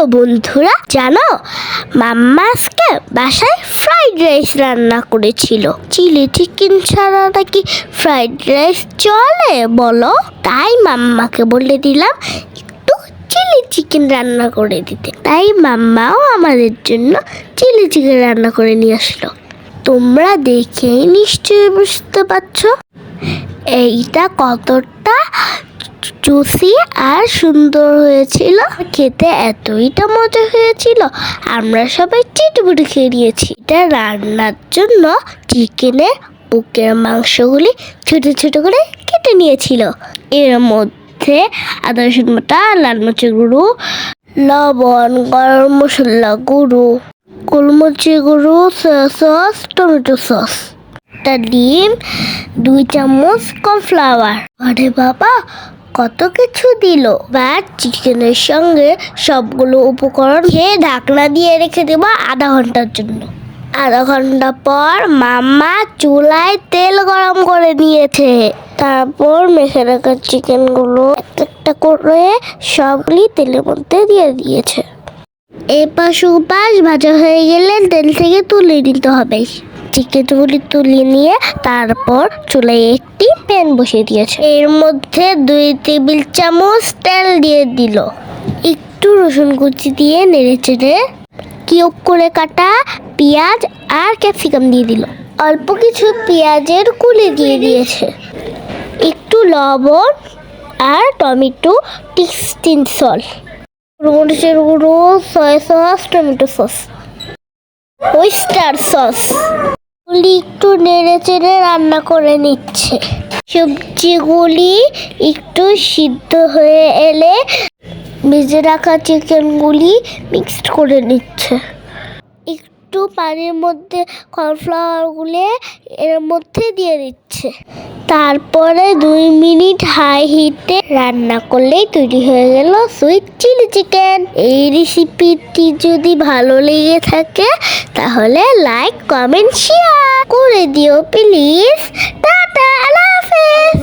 Hello বন্ধুরা, জানো মাম্মা আজকে বাসায় ফ্রাইড রাইস রান্না করেছিল। চিলি চিকেন ছাড়া নাকি ফ্রাইড রাইস চলে বলো? তাই মাম্মাকে বলে দিলাম একটু চিলি চিকেন রান্না করে দিতে। তাই মাম্মাও আমাদের জন্য চিলি চিকেন রান্না করে নিয়ে আসলো। তোমরা দেখেই নিশ্চয়ই বুঝতে পারছো এইটা কতটা জুসি আর সুন্দর হয়েছিল। খেতে এতইটা মজা হয়েছিল, আমরা সবাই চিটুপুটি খেয়ে নিয়েছি। এটা রান্নার জন্য চিকেনের বুকের মাংসগুলি ছোট ছোট করে কেটে নিয়েছিল। এর মধ্যে আদা রসুন বাটা, লাল মরিচের গুঁড়ো, লবণ, গরম মশলা গুঁড়ো, গোলমরিচের গুঁড়ো, সয়া সস, টমেটো সস, একটা ডিম, 2 চামচ কর্নফ্লাওয়ার। আরে বাবা, কত কিছু দিল। বাট চিকেনের সঙ্গে সবগুলো উপকরণ খেয়ে ঢাকনা দিয়ে রেখে দেবো আধা ঘন্টার জন্য। আধা ঘন্টা পর মাম্মা চুলায় তেল গরম করে নিয়েছে। তারপর মেখে রাখা চিকেনগুলো একটা করে সবগুলি তেলের মধ্যে দিয়ে দিয়েছে। এপাশ ওপাশ ভাজা হয়ে গেলে তেল থেকে তুলে নিতে হবে। চিকেনগুলি তুলে নিয়ে তারপর চুলায় একটি প্যান বসিয়ে দিয়েছে। এর মধ্যে 2 টেবিল চামচ তেল দিয়ে দিল। একটু রসুন কুচি দিয়ে নেড়ে চেড়ে কিউব করে কাটা পেঁয়াজ আর ক্যাপসিকাম দিয়ে দিল। অল্প কিছু পেঁয়াজের কুলি দিয়ে দিয়েছে। একটু লবণ আর টমেটো টেস্টিং সল্ট, গোলমরিচের গুঁড়ো, soya sauce, tomato sauce, oyster sauce একটু নেড়ে চেড়ে রান্না করে নিচ্ছে। সবজিগুলি একটু সিদ্ধ হয়ে এলে ভেজে রাখা চিকেনগুলি মিক্সড করে নিচ্ছে। একটু পানির মধ্যে কর্নফ্লাওয়ার গুলে এর মধ্যে দিয়ে দিচ্ছে। তারপরে 2 মিনিট হাই হিটে রান্না করলেই তৈরি হয়ে গেল সুইট চিলি চিকেন। এই রেসিপিটি যদি ভালো লেগে থাকে তাহলে লাইক, কমেন্ট, শেয়ার করে দিও প্লিজ। টাটা, আল্লাহ হাফেজ।